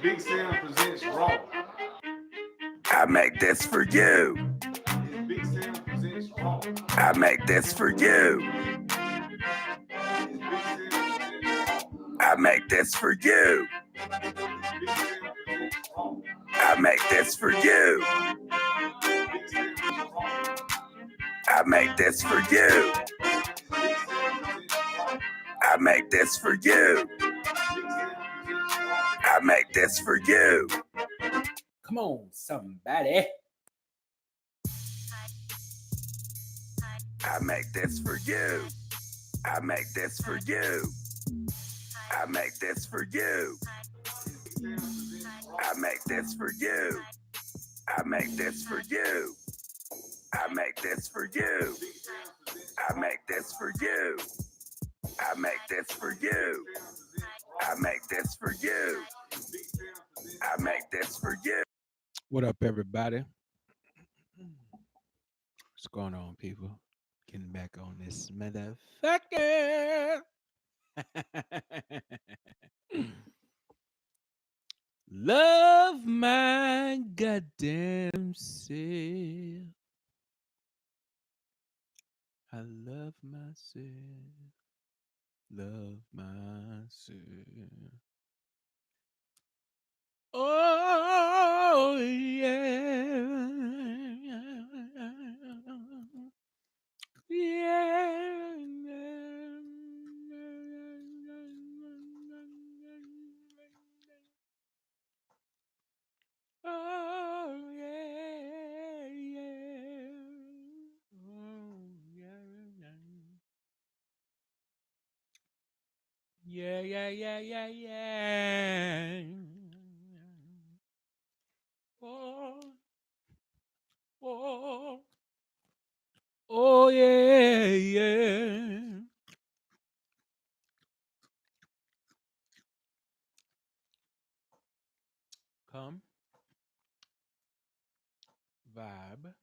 Big Sam presents Raw. I make this for you. Big Sam presents Raw. I make this for you. Big Sam presents Raw. I make this for you. Big Sam presents Raw. I make this for you. Big Sam presents Raw. I make this for you. Big Sam presents Raw. I make this for you. Big Sam presents Raw. I make this for you. Come on, somebody. I make this for you. I make this for you. I make this for you. Big Sam presents Raw. I make this for you. I make this for you. I make this for you. Big Sam presents I make this for you. I make this for you. I make this for you. Big Sam presents I make this for you. What up, everybody? What's going on, people? Getting back on this motherfucker. Love my goddamn self. I love myself. Love myself. Oh yeah. Yeah. Oh yeah, yeah. Oh yeah. Yeah, yeah, yeah, yeah, yeah. Oh, oh, oh, yeah, yeah. Come, vibe, VIBE.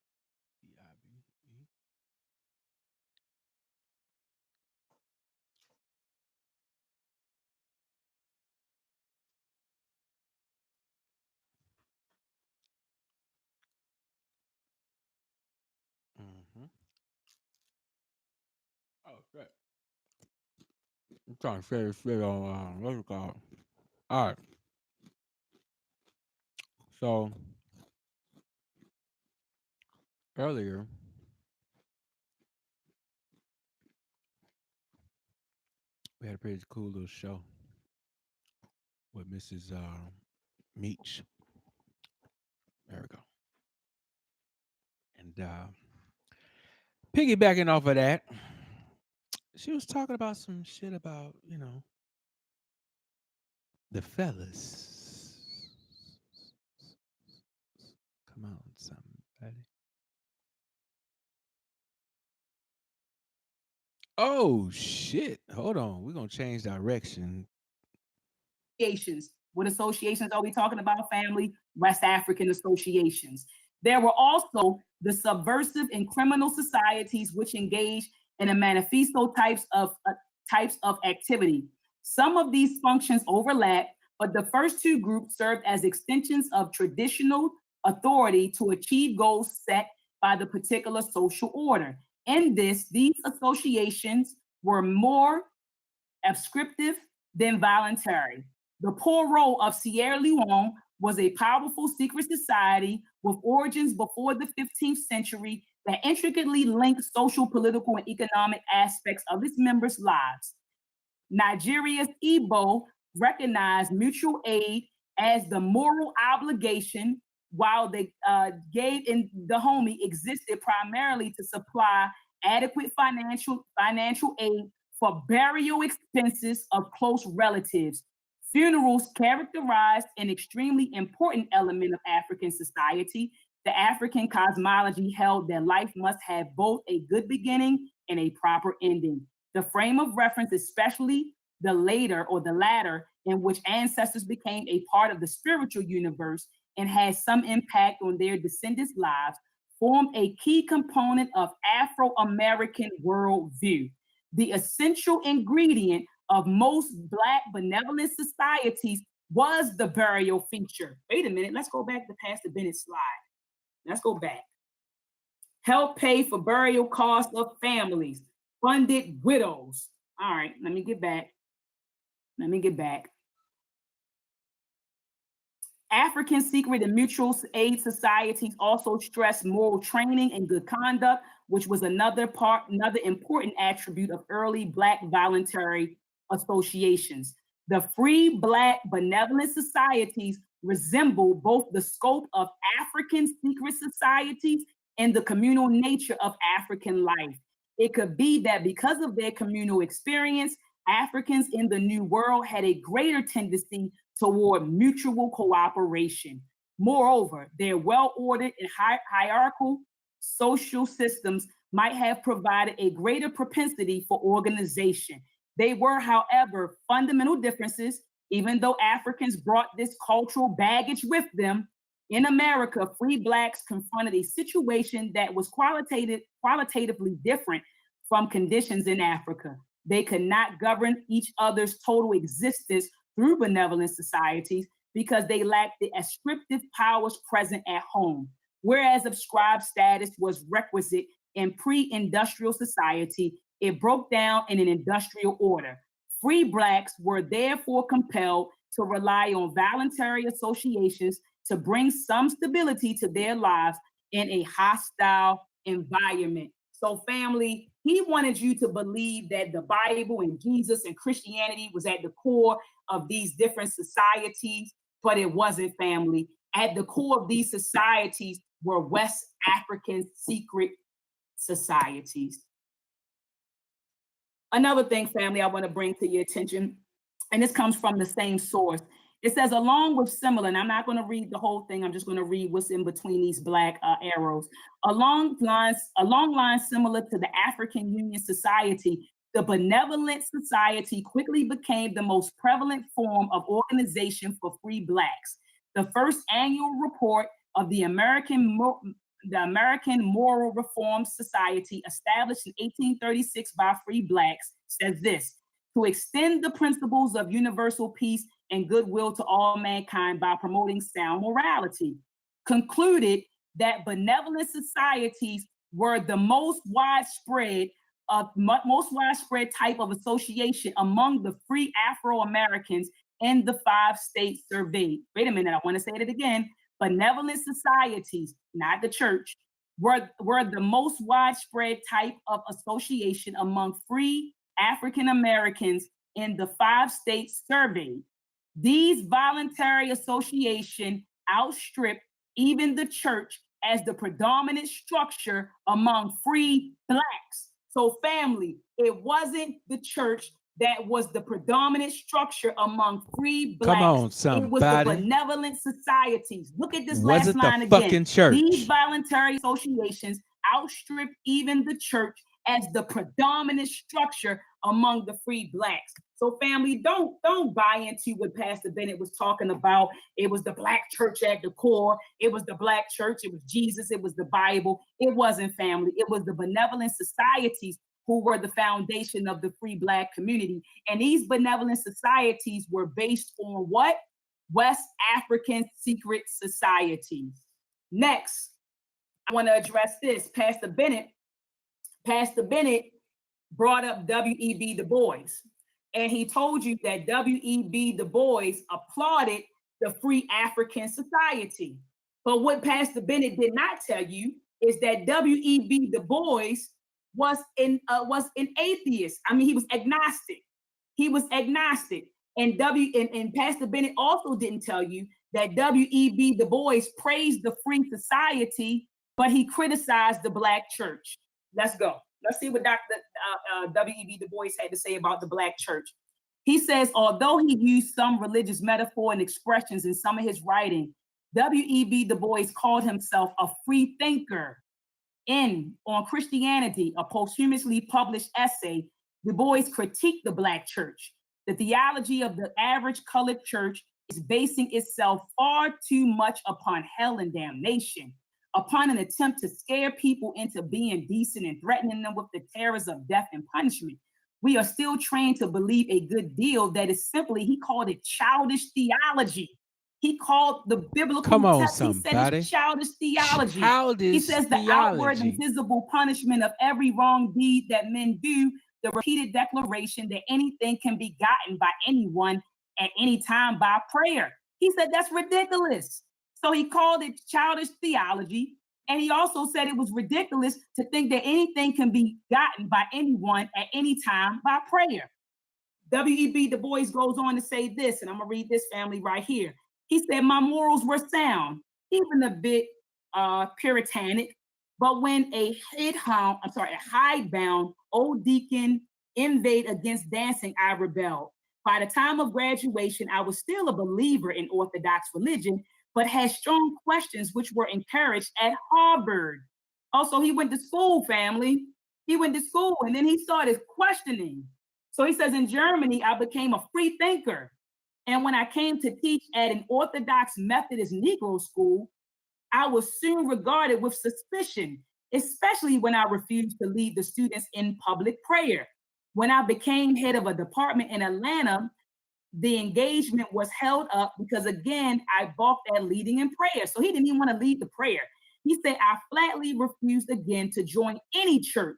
Mm-hmm. Oh, shit. I'm trying to say this shit on, what's it called? All right. So, earlier, we had a pretty cool little show with Mrs. Meach. There we go. And piggybacking off of that, she was talking about some shit about, the fellas. Come on, somebody. Oh shit. Hold on. We're gonna change direction. Associations. What associations are we talking about? Family, West African associations. There were also the subversive and criminal societies which engaged in a manifesto types of activity. Some of these functions overlap, but the first two groups served as extensions of traditional authority to achieve goals set by the particular social order. In this, these associations were more prescriptive than voluntary. The poor role of Sierra Leone was a powerful secret society with origins before the 15th century that intricately linked social, political, and economic aspects of its members' lives. Nigeria's Igbo recognized mutual aid as the moral obligation, while the gave in the homie existed primarily to supply adequate financial aid for burial expenses of close relatives. Funerals characterized an extremely important element of African society. The African cosmology held that life must have both a good beginning and a proper ending. The frame of reference, especially the later or the latter, in which ancestors became a part of the spiritual universe and had some impact on their descendants' lives, form a key component of Afro American worldview. The essential ingredient of most Black benevolent societies was the burial feature. Wait a minute, let's go back to Pastor Bennett's slide. Let's go back. Help pay for burial costs of families, funded widows. All right, let me get back. African secret and mutual aid societies also stress moral training and good conduct, which was another important attribute of early Black voluntary associations. The free Black benevolent societies resemble both the scope of African secret societies and the communal nature of African life. It could be that because of their communal experience, Africans in the New World had a greater tendency toward mutual cooperation. Moreover, their well-ordered and hierarchical social systems might have provided a greater propensity for organization. They were, however, fundamental differences, even though Africans brought this cultural baggage with them. In America, free Blacks confronted a situation that was qualitatively different from conditions in Africa. They could not govern each other's total existence through benevolent societies because they lacked the ascriptive powers present at home. Whereas ascribed status was requisite in pre-industrial society, it broke down in an industrial order. Free Blacks were therefore compelled to rely on voluntary associations to bring some stability to their lives in a hostile environment. So family, he wanted you to believe that the Bible and Jesus and Christianity was at the core of these different societies, but it wasn't, family. At the core of these societies were West African secret societies. Another thing, family, I want to bring to your attention, and this comes from the same source. It says, along with similar, and I'm not going to read the whole thing, I'm just going to read what's in between these black arrows. Along lines similar to the African Union Society, the Benevolent Society quickly became the most prevalent form of organization for free Blacks. The first annual report of the American Moral Reform Society, established in 1836 by free Blacks, says this: to extend the principles of universal peace and goodwill to all mankind by promoting sound morality, concluded that benevolent societies were the most widespread type of association among the free Afro-Americans in the 5 states surveyed. Wait a minute, I want to say it again. Benevolent societies, not the church, were the most widespread type of association among free African Americans in the 5 states surveyed. These voluntary associations outstripped even the church as the predominant structure among free Blacks. So family, it wasn't the church that was the predominant structure among free Blacks. Come on, somebody. It was the benevolent societies. Look at this Was last it line the again. fucking church? These voluntary associations outstripped even the church as the predominant structure among the free Blacks. So family, don't buy into what Pastor Bennett was talking about. It was the Black church at the core. It was the Black church. It was Jesus. It was the Bible. It wasn't, family. It was the benevolent societies who were the foundation of the free Black community. And these benevolent societies were based on what? West African secret societies. Next, I want to address this. Pastor Bennett brought up W.E.B. Du Bois. And he told you that W.E.B. Du Bois applauded the Free African Society. But what Pastor Bennett did not tell you is that W.E.B. Du Bois was an atheist. I mean, he was agnostic. And Pastor Bennett also didn't tell you that W.E.B. Du Bois praised the Free Society, but he criticized the Black church. Let's go. Let's see what Dr. W.E.B. Du Bois had to say about the Black church. He says, although he used some religious metaphor and expressions in some of his writing, W.E.B. Du Bois called himself a free thinker. On Christianity, a posthumously published essay, Du Bois critiqued the Black church. The theology of the average colored church is basing itself far too much upon hell and damnation, upon an attempt to scare people into being decent and threatening them with the terrors of death and punishment. we are still trained to believe a good deal that is simply, he called it childish theology. He called the biblical Come on, text, he said somebody. it's childish theology. He Childish says the outward and theology. visible punishment of every wrong deed that men do, the repeated declaration that anything can be gotten by anyone at any time by prayer. He said that's ridiculous. So he called it childish theology. And he also said it was ridiculous to think that anything can be gotten by anyone at any time by prayer. W.E.B. Du Bois goes on to say this, and I'm going to read this, family, right here. He said, my morals were sound, even a bit puritanic, but when a hidebound old deacon inveighed against dancing, I rebelled. By the time of graduation, I was still a believer in Orthodox religion, but had strong questions which were encouraged at Harvard. Also, he went to school, family. He went to school, and then he started questioning. So he says, in Germany, I became a free thinker. And when I came to teach at an Orthodox Methodist Negro school, I was soon regarded with suspicion, especially when I refused to lead the students in public prayer. When I became head of a department in Atlanta, the engagement was held up because, again, I balked at leading in prayer. So he didn't even want to lead the prayer. He said, I flatly refused again to join any church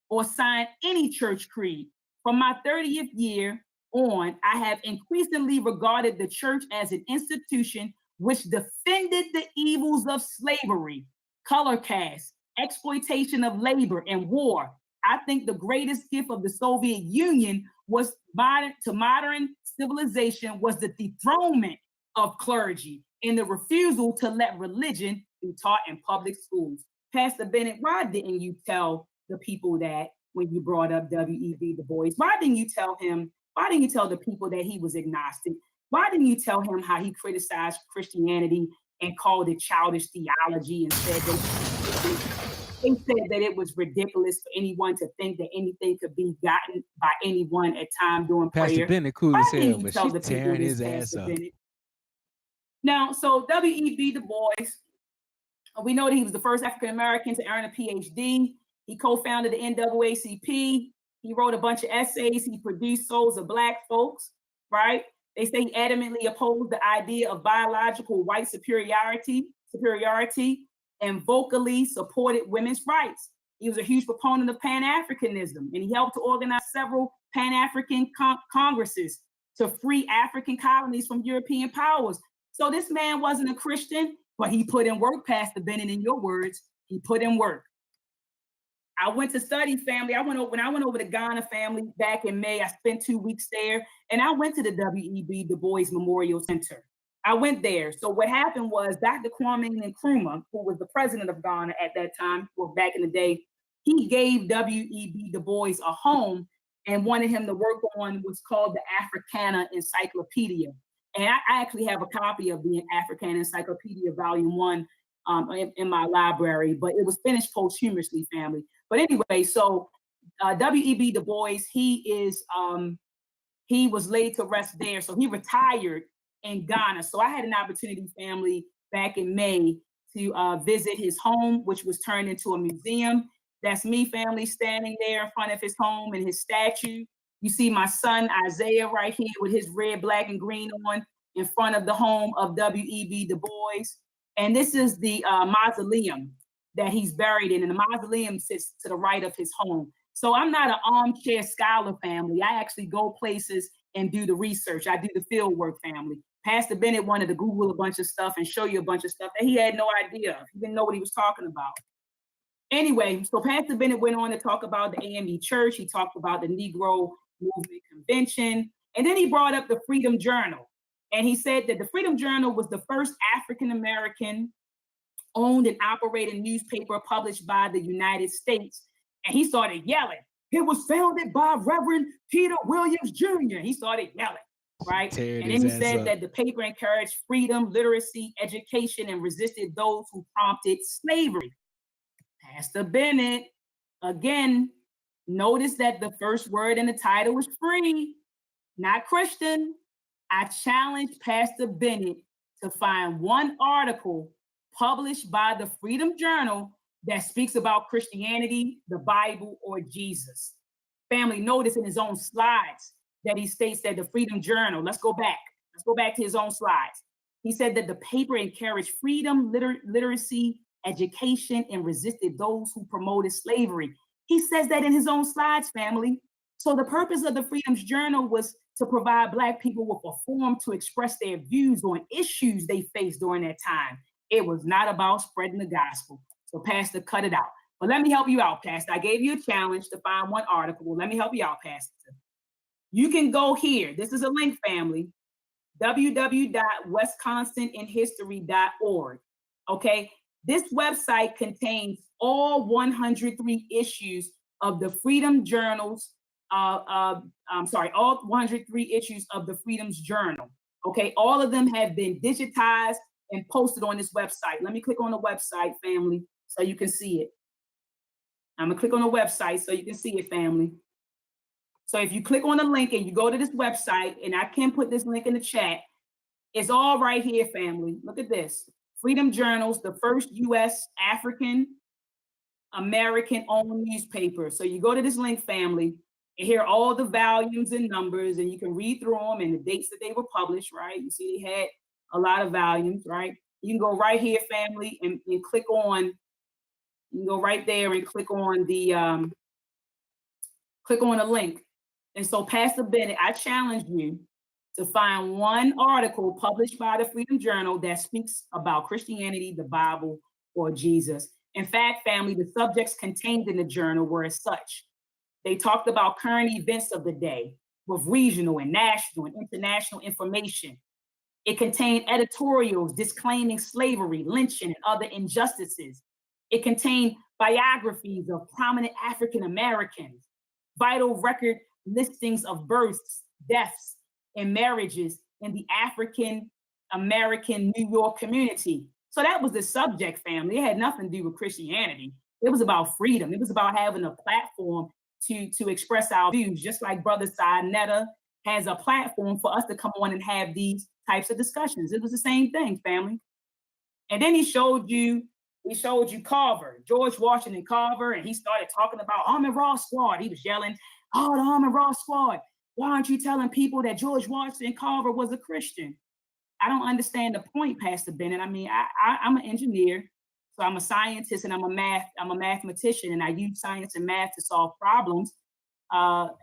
or sign any church creed. From my 30th year on, I have increasingly regarded the church as an institution which defended the evils of slavery, color caste, exploitation of labor, and war. I think the greatest gift of the Soviet Union was modern civilization was the dethronement of clergy and the refusal to let religion be taught in public schools. Pastor Bennett, why didn't you tell the people that when you brought up W.E.B. Du Bois? Why didn't you tell him? Why didn't you tell the people that he was agnostic? Why didn't you tell him how he criticized Christianity and called it childish theology and said that it was ridiculous for anyone to think that anything could be gotten by anyone at time during Pastor prayer? Bennett cool Why as didn't hell, you but tell she's the people tearing this, his ass Pastor up. Bennett? Now, so W.E.B. Du Bois, we know that he was the first African American to earn a PhD. He co-founded the NAACP. He wrote a bunch of essays. He produced Souls of Black Folks, right? They say he adamantly opposed the idea of biological white superiority, and vocally supported women's rights. He was a huge proponent of Pan-Africanism, and he helped to organize several Pan-African congresses to free African colonies from European powers. So this man wasn't a Christian, but he put in work, Pastor Bennett, in your words, he put in work. I went to study, family. When I went over to Ghana, family, back in May, I spent 2 weeks there, and I went to the W.E.B. Du Bois Memorial Center. I went there. So what happened was Dr. Kwame Nkrumah, who was the president of Ghana at that time, or back in the day, he gave W.E.B. Du Bois a home and wanted him to work on what's called the Africana Encyclopedia. And I actually have a copy of the Africana Encyclopedia, Volume 1, in my library, but it was finished posthumously, family. But anyway, so W.E.B. Du Bois, he was laid to rest there. So he retired in Ghana. So I had an opportunity, family, back in May to visit his home, which was turned into a museum. That's me, family, standing there in front of his home and his statue. You see my son, Isaiah, right here with his red, black, and green on in front of the home of W.E.B. Du Bois. And this is the mausoleum that he's buried in. And the mausoleum sits to the right of his home. So I'm not an armchair scholar, family. I actually go places and do the research. I do the field work, family. Pastor Bennett wanted to Google a bunch of stuff and show you a bunch of stuff that he had no idea of. He didn't know what he was talking about. Anyway, so Pastor Bennett went on to talk about the AME Church. He talked about the Negro Movement Convention. And then he brought up the Freedom Journal. And he said that the Freedom Journal was the first African-American owned and operated newspaper published by the United States. And he started yelling. It was founded by Reverend Peter Williams Jr. He started yelling, right? And then he said that the paper encouraged freedom, literacy, education, and resisted those who prompted slavery. Pastor Bennett, again, notice that the first word in the title was free, not Christian. I challenged Pastor Bennett to find one article published by the Freedom Journal that speaks about Christianity, the Bible, or Jesus. Family, notice in his own slides that he states that the Freedom Journal, let's go back to his own slides. He said that the paper encouraged freedom, literacy, education, and resisted those who promoted slavery. He says that in his own slides, family. So the purpose of the Freedom's Journal was to provide Black people with a forum to express their views on issues they faced during that time. It was not about spreading the gospel. So Pastor, cut it out. But let me help you out, Pastor. I gave you a challenge to find one article. Well, let me help you out, Pastor. You can go here. This is a link, family. www.wisconsininhistory.org. Okay, this website contains all 103 issues of the Freedom Journals. All 103 issues of the Freedom's Journal. Okay, all of them have been digitized and posted on this website. Let me click on the website, family, so you can see it. I'm gonna click on the website so you can see it, family. So if you click on the link and you go to this website, and I can put this link in the chat, it's all right here, family. Look at this. Freedom Journals, the first U.S. African American-owned newspaper. So you go to this link, family, and here are all the volumes and numbers, and you can read through them and the dates that they were published, right? You see they had a lot of volumes, right? You can go right here, family, and click on, you can go right there and click on the link. And so, Pastor Bennett, I challenge you to find one article published by the Freedom Journal that speaks about Christianity, the Bible, or Jesus. In fact, family, the subjects contained in the journal were as such. They talked about current events of the day with regional and national and international information. It contained editorials disclaiming slavery, lynching, and other injustices. It contained biographies of prominent African Americans, vital record listings of births, deaths, and marriages in the African American New York community. So that was the subject, family. It had nothing to do with Christianity. It was about freedom. It was about having a platform to express our views, just like Brother Sinetta has a platform for us to come on and have these types of discussions. It was the same thing, family. And then he showed you Carver, George Washington Carver, and he started talking about Army Raw Squad. He was yelling, "Oh, the Army Raw Squad. Why aren't you telling people that George Washington Carver was a Christian?" I don't understand the point, Pastor Bennett. I mean, I'm an engineer, so I'm a scientist and I'm a mathematician, and I use science and math to solve problems.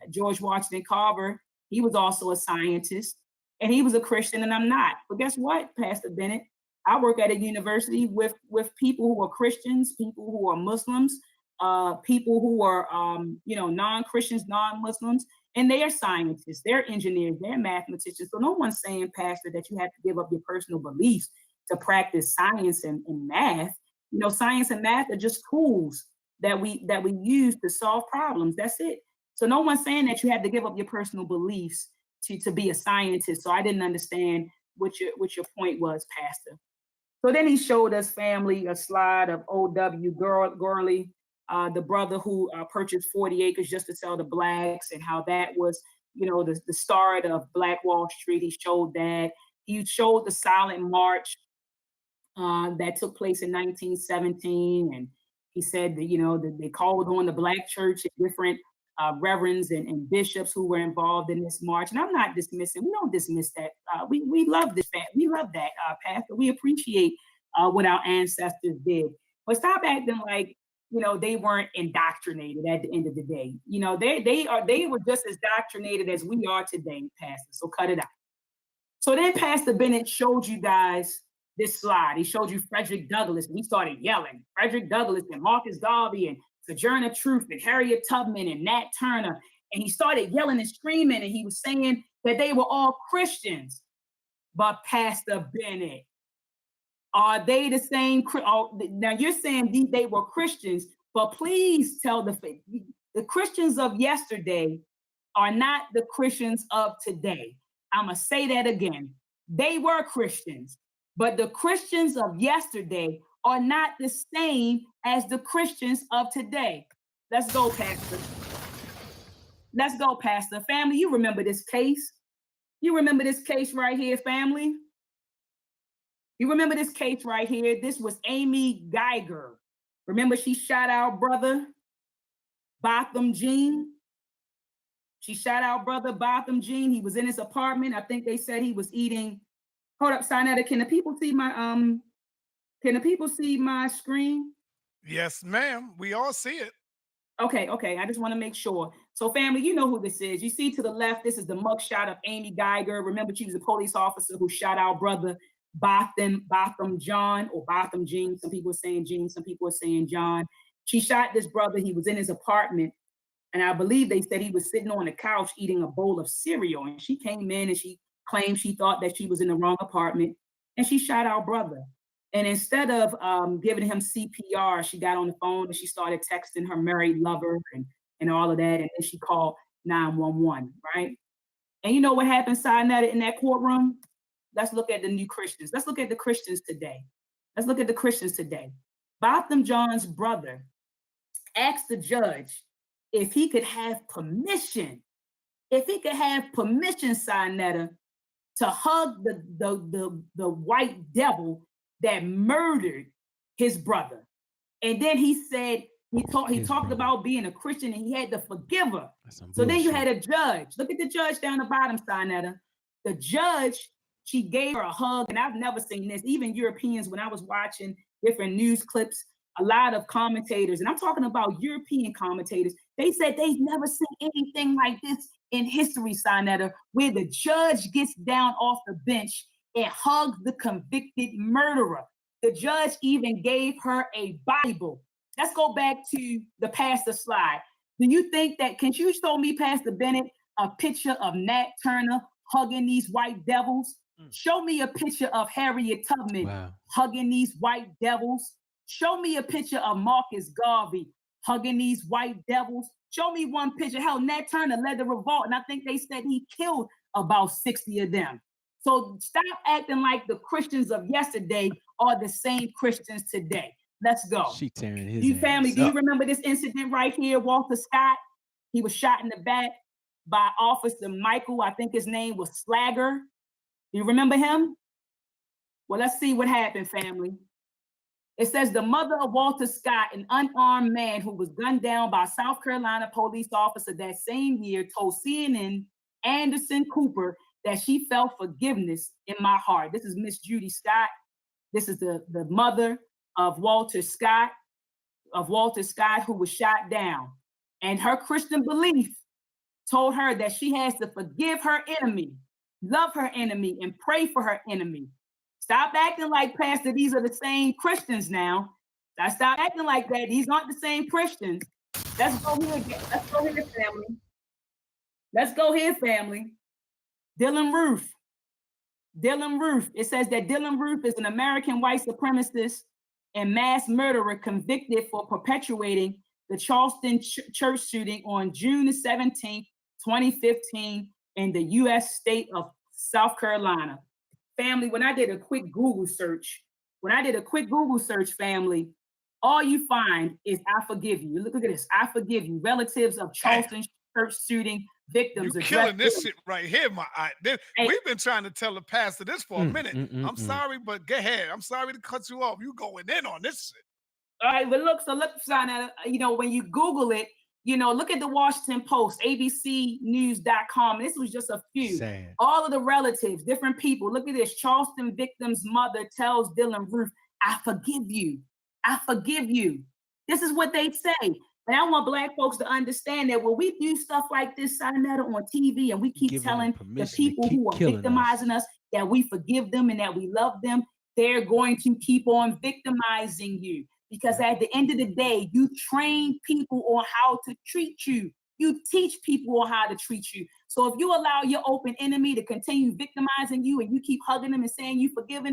George Washington Carver, he was also a scientist, and he was a Christian, and I'm not. But guess what, Pastor Bennett? I work at a university with people who are Christians, people who are Muslims, people who are non-Christians, non-Muslims, and they are scientists, they're engineers, they're mathematicians. So no one's saying, Pastor, that you have to give up your personal beliefs to practice science and math. You know, science and math are just tools that we use to solve problems. That's it. So no one's saying that you have to give up your personal beliefs to be a scientist. So I didn't understand what your point was, Pastor. So then he showed us, family, a slide of O.W. Gurley, the brother who purchased 40 acres just to sell to Blacks, and how that was, the start of Black Wall Street. He showed that. He showed the silent march that took place in 1917. And he said that, that they called on the Black church and different reverends and bishops who were involved in this march. And I'm not dismissing, we don't dismiss that. We love this fact. We love that, Pastor. We appreciate what our ancestors did. But stop acting like, they weren't indoctrinated at the end of the day. They were just as indoctrinated as we are today, Pastor. So cut it out. So then Pastor Bennett showed you guys this slide. He showed you Frederick Douglass, and he started yelling. Frederick Douglass and Marcus Garvey and Sojourner Truth and Harriet Tubman and Nat Turner. And he started yelling and screaming, and he was saying that they were all Christians. But Pastor Bennett, are they the same? Now you're saying they were Christians, but please tell the Christians of yesterday are not the Christians of today. I'm going to say that again. They were Christians, but the Christians of yesterday are not the same as the Christians of today. Let's go, Pastor. Let's go, Pastor. Family, you remember this case? You remember this case right here, family? You remember this case right here? This was Amy Geiger. Remember she shot our brother, Botham Jean? She shot out brother Botham Jean. He was in his apartment. I think they said he was eating. Hold up, Sinetta. Can the people see my Can the people see my screen? Yes, ma'am. We all see it. Okay. I just want to make sure. So, family, you know who this is. You see to the left, this is the mugshot of Amy Geiger. Remember, she was a police officer who shot our brother Botham John or Botham Jean. Some people are saying Jean, some people are saying John. She shot this brother. He was in his apartment. And I believe they said he was sitting on the couch eating a bowl of cereal. And she came in and she claimed she thought that she was in the wrong apartment. And she shot our brother. And instead of giving him CPR, she got on the phone and she started texting her married lover and all of that. And then she called 911, right? And you know what happened, Sinetta, in that courtroom? Let's look at the new Christians. Let's look at the Christians today. Botham John's brother asked the judge if he could have permission, Sinetta, to hug the white devil that murdered his brother. And then he said, he talked about being a Christian and he had to forgive her. So then you had a judge. Look at the judge down the bottom, Sinetta. The judge, she gave her a hug, and I've never seen this. Even Europeans, when I was watching different news clips, a lot of commentators, and I'm talking about European commentators, they said they've never seen anything like this in history, Sinetta, where the judge gets down off the bench and hugged the convicted murderer. The judge even gave her a Bible. Let's go back to the pastor slide. Do you think that, can you show me, Pastor Bennett, a picture of Nat Turner hugging these white devils? Show me a picture of Harriet Tubman hugging these white devils. Show me a picture of Marcus Garvey hugging these white devils. Show me one picture. Hell, Nat Turner led the revolt, and I think they said he killed about 60 of them. So stop acting like the Christians of yesterday are the same Christians today. Let's go. She tearing his You family, ass do you up. remember this incident right here? Walter Scott, he was shot in the back by Officer Michael. I think his name was Slagger. Do you remember him? Well, let's see what happened, family. It says the mother of Walter Scott, an unarmed man who was gunned down by a South Carolina police officer that same year, told CNN Anderson Cooper that she felt forgiveness in my heart. This is Miss Judy Scott. This is the mother of Walter Scott, who was shot down. And her Christian belief told her that she has to forgive her enemy, love her enemy, and pray for her enemy. Stop acting like, Pastor, these are the same Christians now. Stop acting like that. These aren't the same Christians. Let's go here, family. Let's go here, family. Dylan Roof. It says that Dylan Roof is an American white supremacist and mass murderer convicted for perpetuating the Charleston church shooting on June 17, 2015 in the U.S. state of South Carolina. Family, when I did a quick Google search, family, all you find is I forgive you. Look at this. I forgive you. Relatives of Charleston church shooting victims. You killing this shit right here, my eye. We've been trying to tell the pastor this for a minute. I'm sorry, but go ahead. I'm sorry to cut you off. You going in on this shit. All right, but look, Sinetta, when you Google it, look at the Washington Post, abcnews.com. This was just a few. Sad. All of the relatives, different people. Look at this. Charleston victim's mother tells Dylan Roof, I forgive you. I forgive you. This is what they say. And I want Black folks to understand that when we do stuff like this, Sinetta, on TV, and we keep telling the people who are victimizing us that we forgive them and that we love them, they're going to keep on victimizing you. Because at the end of the day, you train people on how to treat you. You teach people on how to treat you. So if you allow your open enemy to continue victimizing you and you keep hugging them and saying you forgive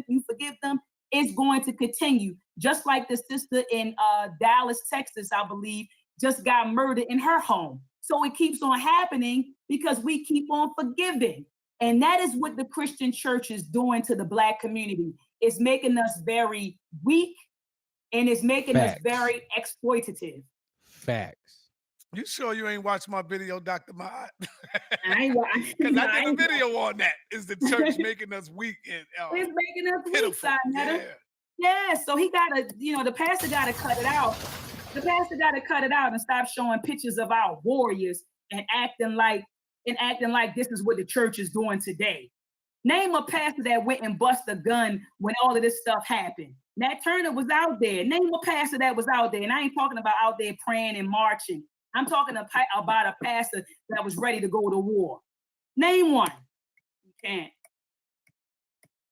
them, it's going to continue. Just like the sister in Dallas, Texas, I believe, just got murdered in her home. So it keeps on happening because we keep on forgiving. And that is what the Christian church is doing to the Black community. It's making us very weak, and it's making us very exploitative. Facts. You sure you ain't watched my video, Dr. Mott? I ain't watched. Because I did a video on that. Is the church making us weak and it's making us pitiful. Weak, yeah. So he gotta, the pastor gotta cut it out. The pastor gotta cut it out and stop showing pictures of our warriors and acting like and acting like this is what the church is doing today. Name a pastor that went and bust a gun when all of this stuff happened. Nat Turner was out there. Name a pastor that was out there. And I ain't talking about out there praying and marching. I'm talking about a pastor that was ready to go to war. Name one. You can't.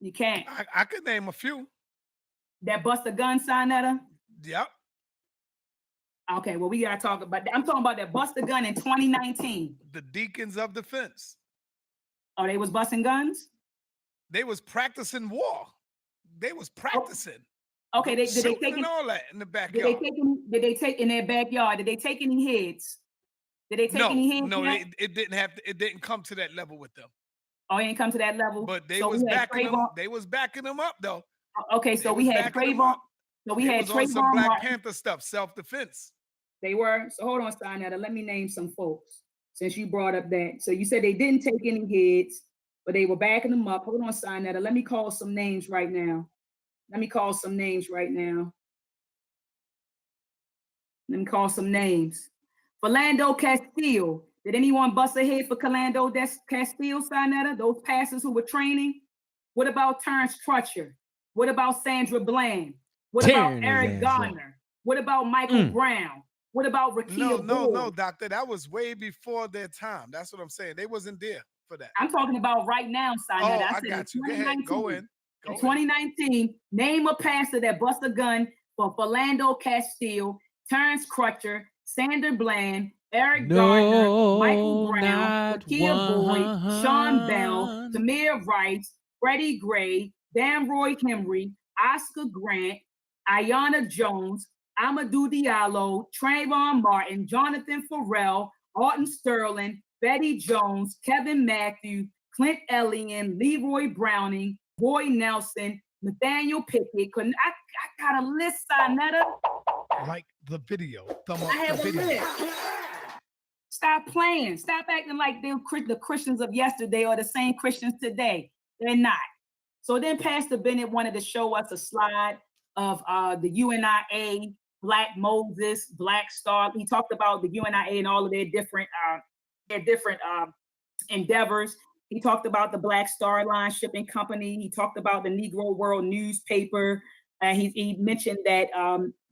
You can't. I could name a few. That bust a gun, Sinetta? Yep. Okay, well, we got to talk about that. I'm talking about that bust a gun in 2019. The Deacons of Defense. Oh, they was busting guns? They was practicing war. They was practicing. Okay, did they take all that in the backyard? Did they take in their backyard? Did they take any heads? Did they take any heads? No, it didn't have to, it didn't come to that level with them. Oh, it didn't come to that level. But they was backing them. They was backing them up though. Okay, so we had Trayvon. So we had Trayvon some Black Martin. Panther stuff, self-defense. They were. So hold on, Sinetta. Let me name some folks since you brought up that. So you said they didn't take any heads, but they were backing them up. Hold on, Sinetta. Let me call some names right now. Let me call some names. Philando Castile. Did anyone bust a head for Philando Castile, Sinetta? Those pastors who were training? What about Terrence Crutcher? What about Sandra Bland? What about Eric Garner? What about Michael Brown? What about Raquel? No, doctor. That was way before their time. That's what I'm saying. They wasn't there for that. I'm talking about right now, Sinetta. I got you. Go ahead. Go in. In 2019, name a pastor that bust a gun for Philando Castile, Terrence Crutcher, Sandra Bland, Eric Gardner, Michael Brown, Raquel Boyd, Sean Bell, Tamir Rice, Freddie Gray, Dan Roy Henry, Oscar Grant, Ayanna Jones, Amadou Diallo, Trayvon Martin, Jonathan Farrell, Alton Sterling, Betty Jones, Kevin Matthews, Clint Elliott, Leroy Browning, Roy Nelson, Nathaniel Pickett. I got a list, Sinetta. Like the video. I have a list. Stop playing. Stop acting like they're the Christians of yesterday or the same Christians today. They're not. So then Pastor Bennett wanted to show us a slide of the UNIA, Black Moses, Black Star. He talked about the UNIA and all of their different endeavors. He talked about the Black Star Line Shipping Company. He talked about the Negro World newspaper. He mentioned that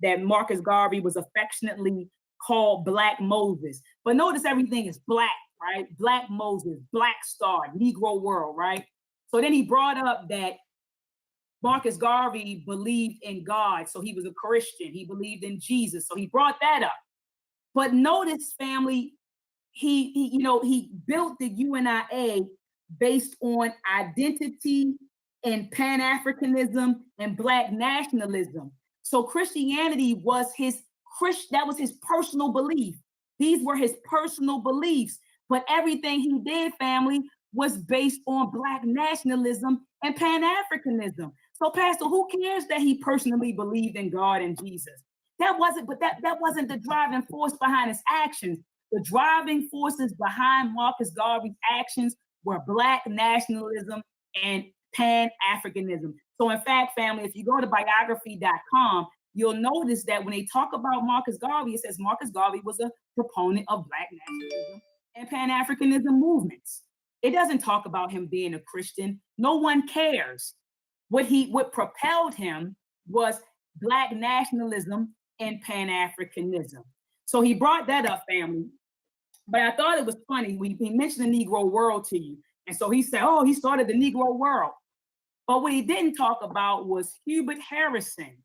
that Marcus Garvey was affectionately called Black Moses. But notice everything is black, right? Black Moses, Black Star, Negro World, right? So then he brought up that Marcus Garvey believed in God, so he was a Christian. He believed in Jesus, so he brought that up. But notice, family, he built the UNIA based on identity and Pan-Africanism and Black nationalism. So Christianity was that was his personal belief. These were his personal beliefs, but everything he did, family, was based on Black nationalism and Pan-Africanism. So, Pastor, who cares that he personally believed in God and Jesus? That wasn't the driving force behind his actions. The driving forces behind Marcus Garvey's actions were Black nationalism and Pan-Africanism. So, in fact, family, if you go to biography.com, you'll notice that when they talk about Marcus Garvey, it says Marcus Garvey was a proponent of Black nationalism and Pan-Africanism movements. It doesn't talk about him being a Christian. No one cares. What propelled him was Black nationalism and Pan-Africanism. So he brought that up, family. But I thought it was funny. He mentioned the Negro World to you. And so he said, oh, he started the Negro World. But what he didn't talk about was Hubert Harrison.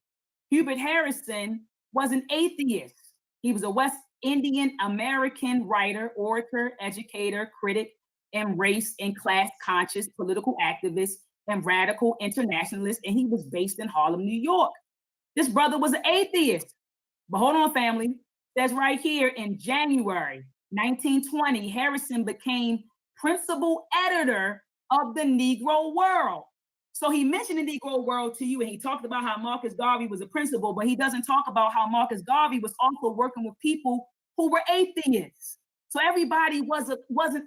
Hubert Harrison was an atheist. He was a West Indian American writer, orator, educator, critic, and race and class conscious political activist and radical internationalist. And he was based in Harlem, New York. This brother was an atheist. But hold on, family. That's right here in January 1920, Harrison became principal editor of the Negro World. So he mentioned the Negro World to you, and he talked about how Marcus Garvey was a principal, but he doesn't talk about how Marcus Garvey was also working with people who were atheists. So everybody wasn't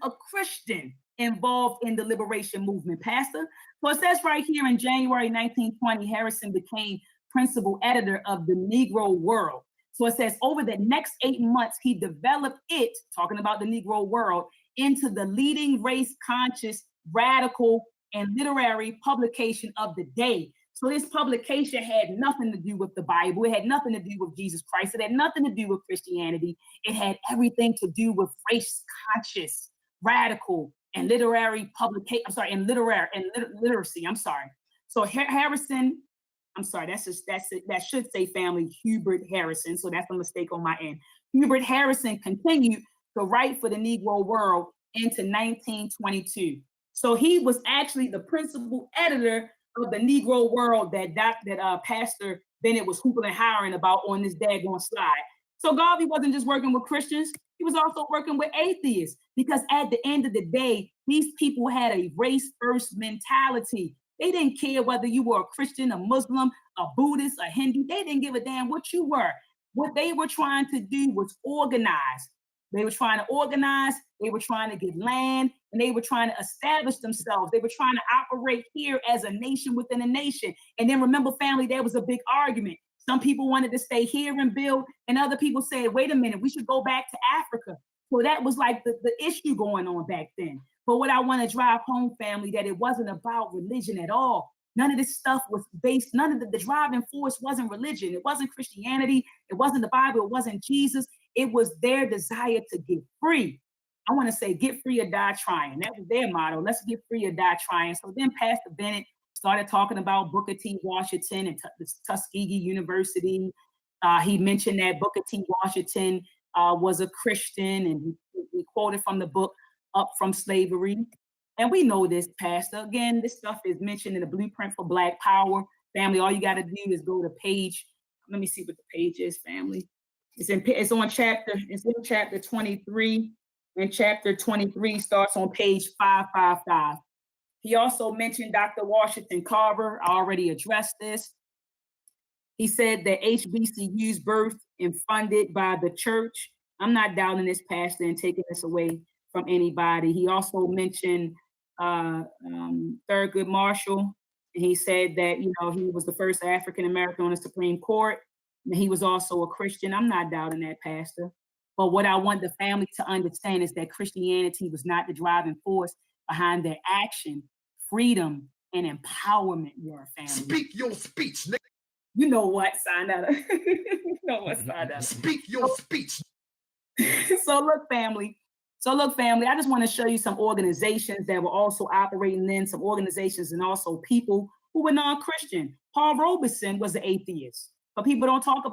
a Christian involved in the liberation movement, Pastor. So it says right here in January 1920, Harrison became principal editor of the Negro World. So it says over the next 8 months, he developed it, talking about the Negro world, into the leading race conscious, radical, and literary publication of the day. So this publication had nothing to do with the Bible. It had nothing to do with Jesus Christ. It had nothing to do with Christianity. It had everything to do with race conscious, radical, and literary publication. I'm sorry, and literacy. I'm sorry. So Harrison, I'm sorry, that should say family, Hubert Harrison. So that's a mistake on my end. Hubert Harrison continued to write for the Negro world into 1922. So he was actually the principal editor of the Negro world that Pastor Bennett was hooping and hollering about on this daggone slide. So Garvey wasn't just working with Christians, he was also working with atheists, because at the end of the day, these people had a race-first mentality. They didn't care whether you were a Christian, a Muslim, a Buddhist, a Hindu. They didn't give a damn what you were. What they were trying to do was organize. They were trying to organize, they were trying to get land, and they were trying to establish themselves. They were trying to operate here as a nation within a nation. And then remember, family, there was a big argument. Some people wanted to stay here and build, and other people said, wait a minute, we should go back to Africa. So that was like the issue going on back then. But what I want to drive home, family, that it wasn't about religion at all. None of this stuff was based, none of the driving force wasn't religion. It wasn't Christianity. It wasn't the Bible. It wasn't Jesus. It was their desire to get free. I want to say, get free or die trying. That was their motto. Let's get free or die trying. So then Pastor Bennett started talking about Booker T. Washington and Tuskegee University. He mentioned that Booker T. Washington was a Christian, and he quoted from the book Up From Slavery. And we know this, Pastor. Again, this stuff is mentioned in the Blueprint for Black Power. Family, all you got to do is go to page, let me see what the page is, family. It's in chapter 23, and chapter 23 starts on page 555. He also mentioned Dr. Washington Carver. I already addressed this. He said that HBCUs birthed and funded by the church. I'm not doubting this, Pastor, and taking this away from anybody. He also mentioned Thurgood Marshall. And he said that, he was the first African-American on the Supreme Court. And he was also a Christian. I'm not doubting that, Pastor. But what I want the family to understand is that Christianity was not the driving force behind their action. Freedom and empowerment were, family. Speak your speech, nigga. You know what, Sayonara. You know what, Sayonara. Speak your speech. So look, family, I just want to show you some organizations that were also operating then, some organizations and also people who were non-Christian. Paul Robeson was an atheist, but people don't talk about